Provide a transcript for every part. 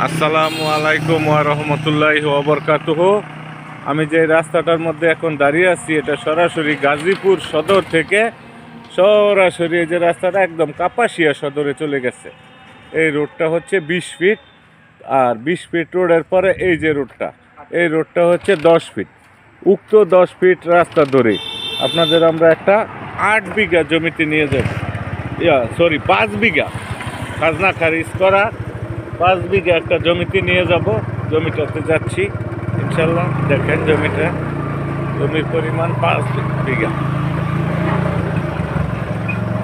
আসসালামু আলাইকুম ওয়া রাহমাতুল্লাহি ওয়া বারাকাতুহু। আমি যে রাস্তাটার মধ্যে এখন দাঁড়িয়ে আছি এটা সরাসরি গাজীপুর সদর থেকে সরাসরি যে রাস্তাটা একদম কাপাসিয়া সদরে চলে গেছে। এই রোডটা হচ্ছে 20 ফিট, আর 20 ফিট রোডের পরে এই যে রোডটা, এই রোডটা হচ্ছে 10 ফিট। উক্ত 10 ফিট রাস্তা ধরে আপনাদের আমরা একটা 8 বিঘা জমিতে নিয়ে যাব। 5 বিঘা খাজনা খারিজ করা 5 বিঘা একটা জমিতে নিয়ে যাব। জমিটাতে যাচ্ছি ইনশাল্লাহ। দেখেন জমির পরিমাণ 5 বিঘা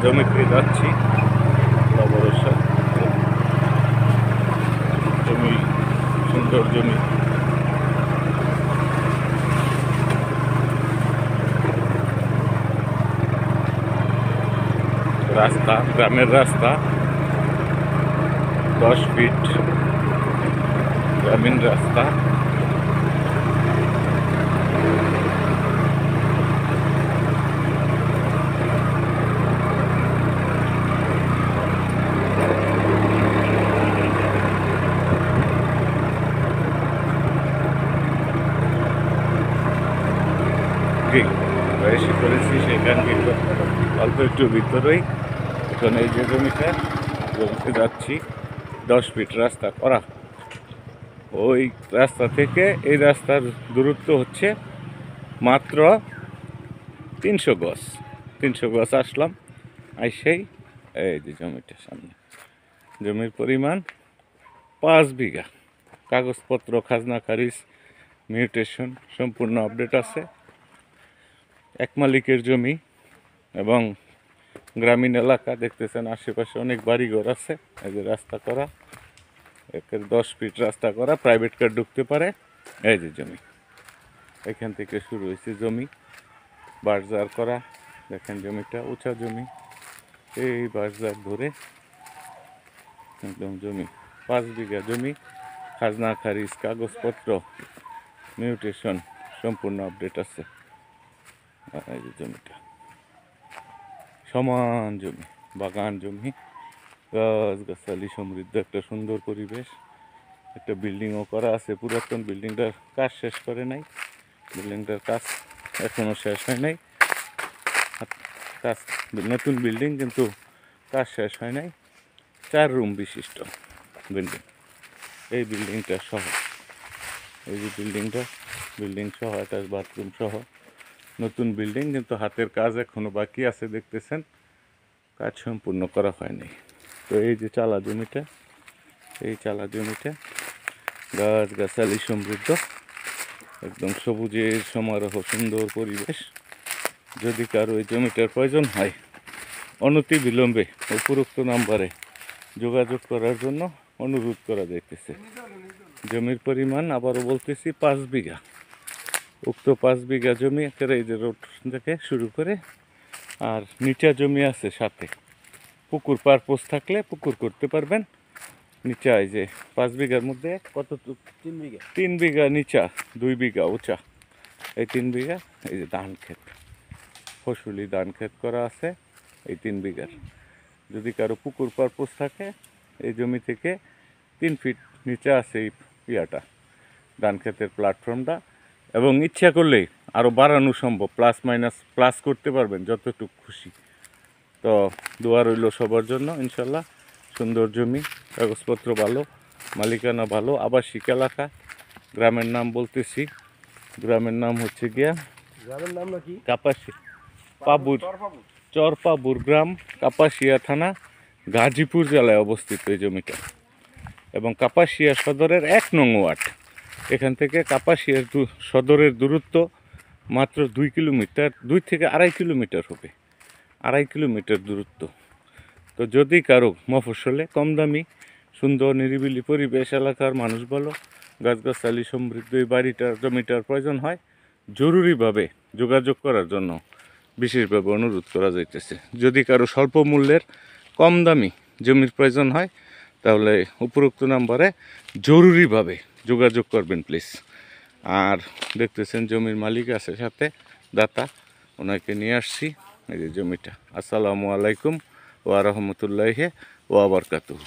জমিতে যাচ্ছি। অবশ্য জমি সুন্দর জমি, রাস্তা গ্রামের রাস্তা 10 ফিট গ্রামীণ রাস্তা। এসে করেছি সেখান থেকে অল্প একটু ভিতরেই এখন এই যে জমিতে যাচ্ছি। 10 ফিট রাস্তা করা, ওই রাস্তা থেকে এই রাস্তার দূরত্ব হচ্ছে মাত্র 300 গজ। 300 গজ আসলাম, আইসেই এই যে জমিটার সামনে। জমির পরিমাণ 5 বিঘা, কাগজপত্র খাজনা খারিজ মিউটেশন সম্পূর্ণ আপডেট আছে। এক মালিকের জমি এবং গ্রামীণ এলাকা দেখতেছেন, আশেপাশে অনেক বাড়িঘর আছে। এই যে রাস্তা করা, 10 ফিট রাস্তা করা, প্রাইভেট কার ঢুকতে পারে। এই যে জমি, এখান থেকে শুরু হয়েছে জমি বাঁশঝাড় করা। দেখেন জমিটা উঁচা জমি, এই বাঁশঝাড় ধরে একদম জমি 5 বিঘা জমি, খাজনা খারিজ কাগজপত্র মিউটেশন সম্পূর্ণ আপডেট আছে। এই যে জমিটা সমান জমি, বাগান জমি, গাছগাছালি সমৃদ্ধ একটা সুন্দর পরিবেশ। একটা বিল্ডিংও করা আছে, পুরাতন বিল্ডিংটার কাজ শেষ করে নাই, বিল্ডিংটার কাজ এখনো শেষ হয় নাই। কাজ নতুন বিল্ডিং কিন্তু কাজ শেষ হয় নাই। 4 রুম বিশিষ্ট বিল্ডিং। এই বিল্ডিংটা সহ, এই যে বিল্ডিং সহ অ্যাটাচ বাথরুম সহ নতুন বিল্ডিং, কিন্তু হাতের কাজ এখনো বাকি আছে। দেখতেছেন কাজ সম্পূর্ণ করা হয়নি। তো এই যে চালা জমিটা, এই চালা জমিটা গাছগাছালি সমৃদ্ধ, একদম সবুজের সমারোহ, সুন্দর পরিবেশ। যদি কারো এই জমিটার প্রয়োজন হয় অনতি বিলম্বে উপরোক্ত নাম্বারে যোগাযোগ করার জন্য অনুরোধ করা যাইতেছে। জমির পরিমাণ আবারও বলতেছি 5 বিঘা। উক্ত 5 বিঘা জমি একেবারে এই যে রোড থেকে শুরু করে, আর নিচা জমি আছে সাথে। পুকুর পারপোজ থাকলে পুকুর করতে পারবেন। নিচা এই যে 5 বিঘার মধ্যে কতটুকু, 3 বিঘা নিচা, 2 বিঘা উঁচা, এই 3 বিঘা এই যে ধান ক্ষেত, ফসলি ধান ক্ষেত করা আছে এই 3 বিঘার। যদি কারো পুকুর পারপোজ থাকে এই জমি থেকে 3 ফিট নিচে আছে এই ধান ক্ষেতের প্ল্যাটফর্মটা, এবং ইচ্ছা করলেই আরও বাড়ানো সম্ভব, প্লাস মাইনাস প্লাস করতে পারবেন যতটুকু খুশি। তো দোয়া রইল সবার জন্য ইনশাল্লাহ। সুন্দর জমি, কাগজপত্র ভালো, মালিকানা ভালো, আবাসিক এলাকা। গ্রামের নাম বলতেছি, গ্রামের নাম হচ্ছে গিয়া গ্রামের নাম নাকি কাপাসিয়া, চরপাবুর গ্রাম, কাপাসিয়া থানা, গাজীপুর জেলায় অবস্থিত এই জমিটা, এবং কাপাসিয়া সদরের 1 নং ওয়ার্ড। এখান থেকে কাপাসিয়ার সদরের দূরত্ব মাত্র 2 কিলোমিটার, 2 থেকে 2.5 কিলোমিটার হবে, 2.5 কিলোমিটার দূরত্ব। তো যদি কারো মফস্বলে কম দামি সুন্দর নিরিবিলি পরিবেশ, এলাকার মানুষ ভালো, গাছগাছালি সমৃদ্ধ এই বাড়িটার জমিটার প্রয়োজন হয়, জরুরিভাবে যোগাযোগ করার জন্য বিশেষভাবে অনুরোধ করা যাইতেছে। যদি কারো স্বল্প মূল্যের কম দামি জমির প্রয়োজন হয় তাহলে উপরোক্ত নাম্বারে জরুরিভাবে যোগাযোগ করবেন প্লিজ। আর দেখতেছেন জমির মালিক আছে সাথে, দাতা, ওনাকে নিয়ে আসছি। এই যে জমিটা। আসসালামু আলাইকুম ওয়া রাহমাতুল্লাহি ওয়া বারাকাতুহু।